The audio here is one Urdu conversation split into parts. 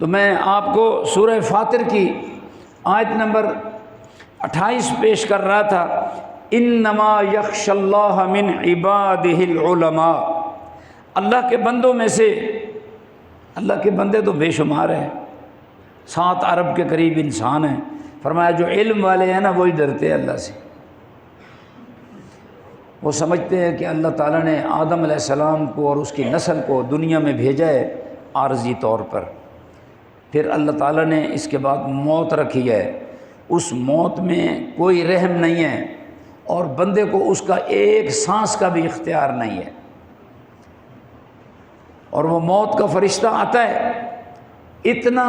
تو میں آپ کو سورہ فاطر کی آیت نمبر 28 پیش کر رہا تھا، انما یخشی اللہ من عبادہ العلماء، اللہ کے بندوں میں سے، اللہ کے بندے تو بے شمار ہیں، 7 ارب کے قریب انسان ہیں، فرمایا جو علم والے ہیں نا وہی ڈرتے ہیں اللہ سے۔ وہ سمجھتے ہیں کہ اللہ تعالیٰ نے آدم علیہ السلام کو اور اس کی نسل کو دنیا میں بھیجا ہے عارضی طور پر، پھر اللہ تعالیٰ نے اس کے بعد موت رکھی ہے، اس موت میں کوئی رحم نہیں ہے اور بندے کو اس کا ایک سانس کا بھی اختیار نہیں ہے، اور وہ موت کا فرشتہ آتا ہے اتنا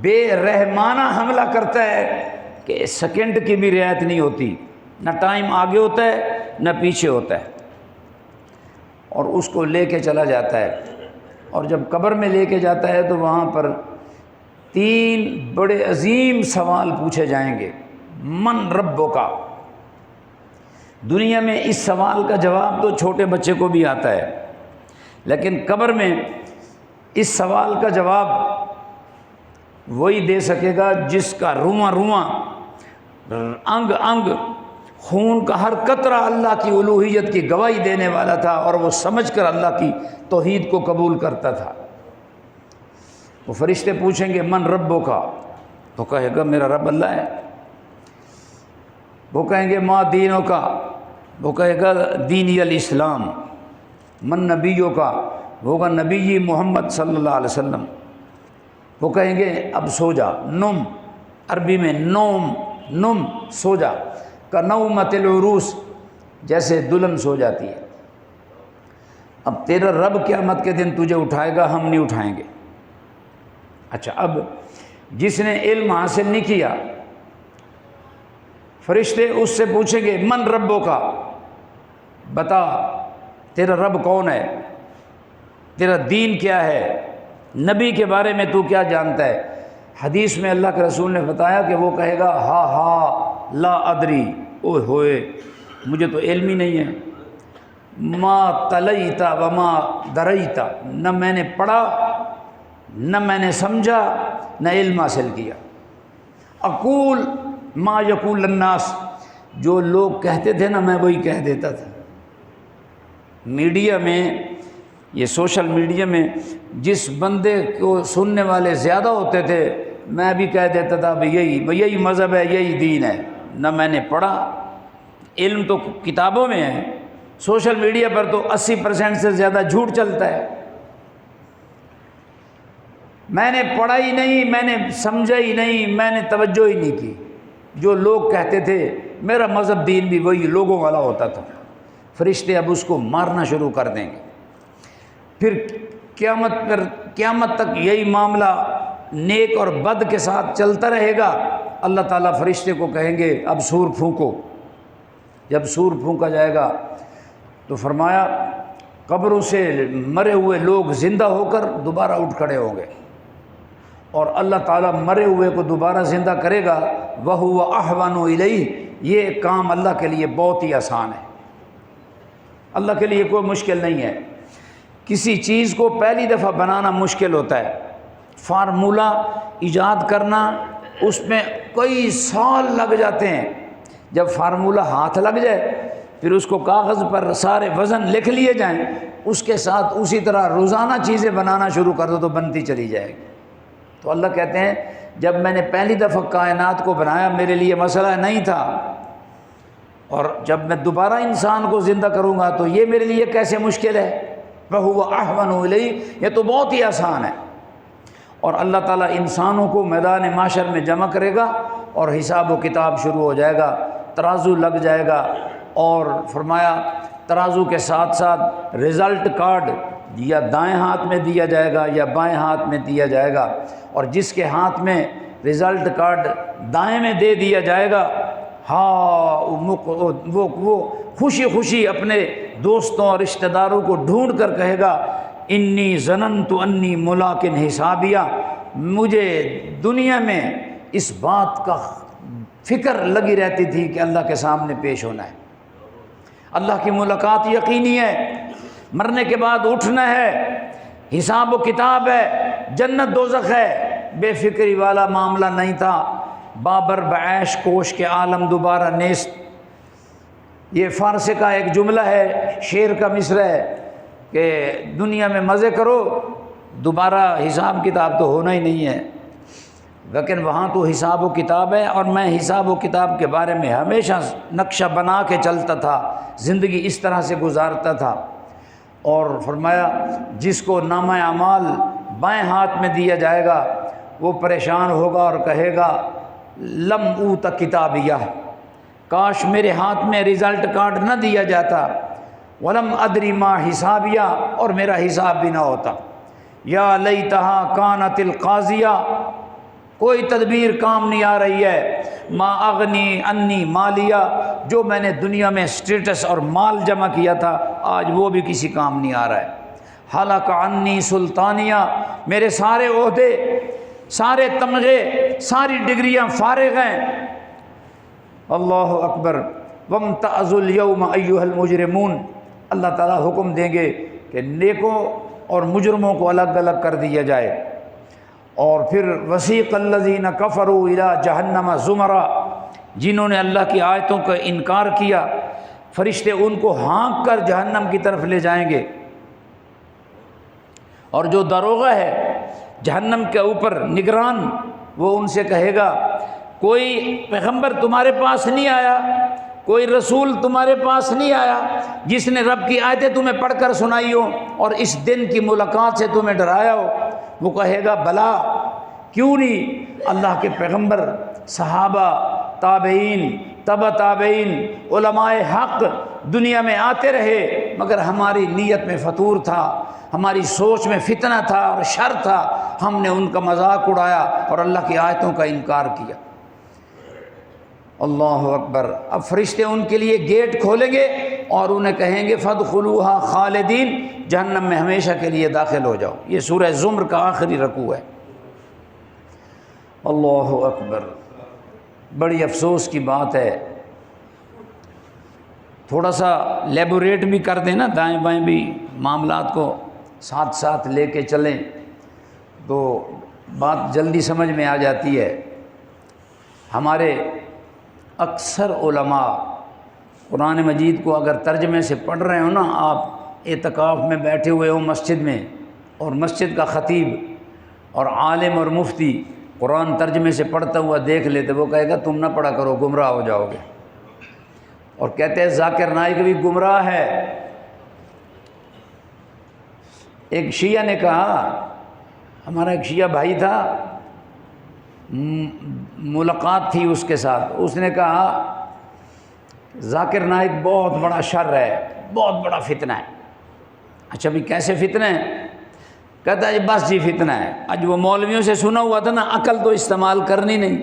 بے رحمانہ حملہ کرتا ہے کہ سیکنڈ کی بھی رعایت نہیں ہوتی، نہ ٹائم آگے ہوتا ہے نہ پیچھے ہوتا ہے، اور اس کو لے کے چلا جاتا ہے۔ اور جب قبر میں لے کے جاتا ہے تو وہاں پر 3 بڑے عظیم سوال پوچھے جائیں گے، من ربک۔ دنیا میں اس سوال کا جواب تو چھوٹے بچے کو بھی آتا ہے، لیکن قبر میں اس سوال کا جواب وہی دے سکے گا جس کا رواں رواں، انگ انگ، خون کا ہر قطرہ اللہ کی الوہیت کی گواہی دینے والا تھا، اور وہ سمجھ کر اللہ کی توحید کو قبول کرتا تھا۔ وہ فرشتے پوچھیں گے من ربک، تو کہے گا میرا رب اللہ ہے۔ وہ کہیں گے ما دینک، وہ کہے گا دینی الاسلام۔ من نبیک، وہ کہا نبی محمد صلی اللہ علیہ وسلم۔ وہ کہیں گے اب سو جا، نم، عربی میں نوم، نم، سو جا، کنومۃ العروس، جیسے دلہن سو جاتی ہے۔ اب تیرا رب قیامت کے دن تجھے اٹھائے گا، ہم نہیں اٹھائیں گے۔ اچھا، اب جس نے علم حاصل نہیں کیا، فرشتے اس سے پوچھیں گے من ربک، بتا تیرا رب کون ہے، تیرا دین کیا ہے، نبی کے بارے میں تو کیا جانتا ہے۔ حدیث میں اللہ کے رسول نے بتایا کہ وہ کہے گا ہا ہا لا ادری، اوہ ہوئے مجھے تو علم ہی نہیں ہے، ما تلیت وما دریت، نہ میں نے پڑھا نہ میں نے سمجھا نہ علم حاصل کیا۔ اقول ما یقول الناس، جو لوگ کہتے تھے نا میں وہی کہہ دیتا تھا۔ میڈیا میں، یہ سوشل میڈیا میں جس بندے کو سننے والے زیادہ ہوتے تھے میں بھی کہہ دیتا تھا بھئی یہی مذہب ہے، یہی دین ہے، نہ میں نے پڑھا۔ علم تو کتابوں میں ہے، سوشل میڈیا پر تو 80% سے زیادہ جھوٹ چلتا ہے۔ میں نے پڑھا ہی نہیں، میں نے سمجھا ہی نہیں، میں نے توجہ ہی نہیں کی۔ جو لوگ کہتے تھے میرا مذہب دین بھی وہی لوگوں والا ہوتا تھا، فرشتے اب اس کو مارنا شروع کر دیں گے۔ پھر قیامت تک یہی معاملہ نیک اور بد کے ساتھ چلتا رہے گا۔ اللہ تعالیٰ فرشتے کو کہیں گے اب سور پھونکو۔ جب سور پھونکا جائے گا تو فرمایا قبروں سے مرے ہوئے لوگ زندہ ہو کر دوبارہ اٹھ کھڑے ہوں گے، اور اللہ تعالیٰ مرے ہوئے کو دوبارہ زندہ کرے گا۔ وَهُوَ أَحْوَنُ إِلَيْهِ، یہ کام اللہ کے لیے بہت ہی آسان ہے، اللہ کے لیے کوئی مشکل نہیں ہے۔ کسی چیز کو پہلی دفعہ بنانا مشکل ہوتا ہے، فارمولہ ایجاد کرنا اس میں کئی سال لگ جاتے ہیں۔ جب فارمولہ ہاتھ لگ جائے پھر اس کو کاغذ پر سارے وزن لکھ لیے جائیں، اس کے ساتھ اسی طرح روزانہ چیزیں بنانا شروع کر دو تو بنتی چلی جائے گی۔ تو اللہ کہتے ہیں جب میں نے پہلی دفعہ کائنات کو بنایا میرے لیے مسئلہ نہیں تھا، اور جب میں دوبارہ انسان کو زندہ کروں گا تو یہ میرے لیے کیسے مشکل ہے۔ وَهُوَ أَحْوَنُ إِلَيْهِ، یہ تو بہت ہی آسان ہے۔ اور اللہ تعالیٰ انسانوں کو میدان محشر میں جمع کرے گا اور حساب و کتاب شروع ہو جائے گا، ترازو لگ جائے گا، اور فرمایا ترازو کے ساتھ ساتھ رزلٹ کارڈ یا دائیں ہاتھ میں دیا جائے گا یا بائیں ہاتھ میں دیا جائے گا، اور جس کے ہاتھ میں رزلٹ کارڈ دائیں میں دے دیا جائے گا، وہ خوشی خوشی اپنے دوستوں اور رشتہ داروں کو ڈھونڈ کر کہے گا انی ظننت انی ملاقٍ حسابیہ، مجھے دنیا میں اس بات کا فکر لگی رہتی تھی کہ اللہ کے سامنے پیش ہونا ہے، اللہ کی ملاقات یقینی ہے، مرنے کے بعد اٹھنا ہے، حساب و کتاب ہے، جنت دوزخ ہے، بے فکری والا معاملہ نہیں تھا، بابر بعیش کوش کے عالم دوبارہ نیست۔ یہ فارسی کا ایک جملہ ہے، شعر کا مصرع ہے کہ دنیا میں مزے کرو، دوبارہ حساب کتاب تو ہونا ہی نہیں ہے، لیکن وہاں تو حساب و کتاب ہے۔ اور میں حساب و کتاب کے بارے میں ہمیشہ نقشہ بنا کے چلتا تھا، زندگی اس طرح سے گزارتا تھا۔ اور فرمایا جس کو نامہ اعمال بائیں ہاتھ میں دیا جائے گا وہ پریشان ہوگا اور کہے گا لم اوت کتابیہ، کاش میرے ہاتھ میں رزلٹ کارڈ نہ دیا جاتا، ولم ادری ما حسابیہ، اور میرا حساب بھی نہ ہوتا، یا لیتہا کانت القاضیہ، کوئی تدبیر کام نہیں آ رہی ہے، ما اغنی انی مالیہ، جو میں نے دنیا میں سٹیٹس اور مال جمع کیا تھا آج وہ بھی کسی کام نہیں آ رہا ہے، حلق انی سلطانیہ، میرے سارے عہدے، سارے تمغے، ساری ڈگریاں فارغ ہیں۔ اللہ اکبر۔ وامتازوا اليوم ایھا المجرمون، اللہ تعالیٰ حکم دیں گے کہ نیکوں اور مجرموں کو الگ الگ کر دیا جائے۔ اور پھر وسیق الذین کفروا الی جہنم زمرا، جنہوں نے اللہ کی آیتوں کا انکار کیا فرشتے ان کو ہانک کر جہنم کی طرف لے جائیں گے، اور جو داروغہ ہے جہنم کے اوپر نگران، وہ ان سے کہے گا کوئی پیغمبر تمہارے پاس نہیں آیا، کوئی رسول تمہارے پاس نہیں آیا جس نے رب کی آیتیں تمہیں پڑھ کر سنائی ہو اور اس دن کی ملاقات سے تمہیں ڈرایا ہو؟ وہ کہے گا بلا، کیوں نہیں؟ اللہ کے پیغمبر، صحابہ، تابعین، تبع تابعین، علماء حق دنیا میں آتے رہے، مگر ہماری نیت میں فطور تھا، ہماری سوچ میں فتنہ تھا اور شر تھا، ہم نے ان کا مذاق اڑایا اور اللہ کی آیتوں کا انکار کیا۔ اللہ اکبر۔ اب فرشتے ان کے لیے گیٹ کھولیں گے اور انہیں کہیں گے فادخلوہا خالدین، جہنم میں ہمیشہ کے لیے داخل ہو جاؤ۔ یہ سورہ زمر کا آخری رکوع ہے۔ اللہ اکبر۔ بڑی افسوس کی بات ہے، تھوڑا سا لیبوریٹ بھی کر دیں نا، دائیں بائیں بھی معاملات کو ساتھ ساتھ لے کے چلیں تو بات جلدی سمجھ میں آ جاتی ہے۔ ہمارے اکثر علماء قرآن مجید کو اگر ترجمے سے پڑھ رہے ہو نا، آپ اعتکاف میں بیٹھے ہوئے ہو مسجد میں، اور مسجد کا خطیب اور عالم اور مفتی قرآن ترجمے سے پڑھتا ہوا دیکھ لیتے، وہ کہے گا تم نہ پڑھا کرو، گمراہ ہو جاؤ گے۔ اور کہتے ہیں ذاکر نائک بھی گمراہ ہے۔ ایک شیعہ نے کہا، ہمارا ایک شیعہ بھائی تھا، ملاقات تھی اس کے ساتھ، اس نے کہا ذاکر نائک بہت بڑا شر ہے، بہت بڑا فتنہ ہے۔ اچھا بھی کیسے فتنہ ہے؟ کہتا ہے بس جی فتنہ ہے۔ آج وہ مولویوں سے سنا ہوا تھا نا، عقل تو استعمال کرنی نہیں۔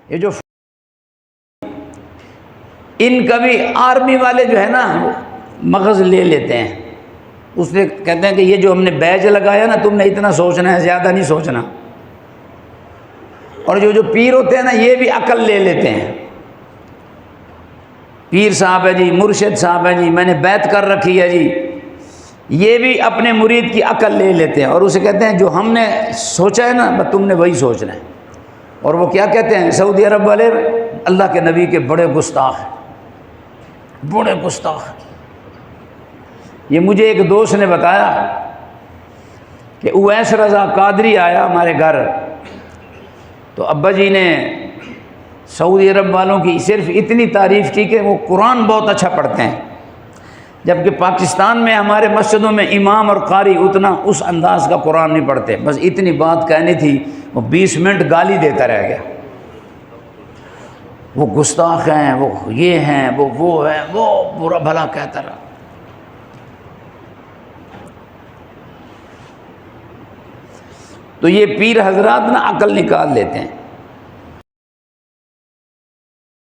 یہ جو ان کبھی آرمی والے جو ہے نا مغز لے لیتے ہیں، اس نے کہتے ہیں کہ یہ جو ہم نے بیج لگایا نا، تم نے اتنا سوچنا ہے، زیادہ نہیں سوچنا۔ اور جو پیر ہوتے ہیں نا، یہ بھی عقل لے لیتے ہیں۔ پیر صاحب ہے جی، مرشد صاحب ہے جی، میں نے بیعت کر رکھی ہے جی، یہ بھی اپنے مرید کی عقل لے لیتے ہیں اور اسے کہتے ہیں جو ہم نے سوچا ہے نا بس تم نے وہی سوچنا ہے۔ اور وہ کیا کہتے ہیں سعودی عرب والے، اللہ کے نبی کے بڑے گستاخ ہیں، بڑے گستاخ ہیں۔ یہ مجھے ایک دوست نے بتایا کہ اویس رضا قادری آیا ہمارے گھر، تو ابا جی نے سعودی عرب والوں کی صرف اتنی تعریف کی کہ وہ قرآن بہت اچھا پڑھتے ہیں، جبکہ پاکستان میں ہمارے مسجدوں میں امام اور قاری اتنا اس انداز کا قرآن نہیں پڑھتے۔ بس اتنی بات کہنی تھی، وہ 20 منٹ گالی دیتا رہ گیا، وہ گستاخ ہیں، وہ یہ ہیں، وہ ہیں، وہ برا بھلا کہتا رہا۔ تو یہ پیر حضرات نا عقل نکال لیتے ہیں۔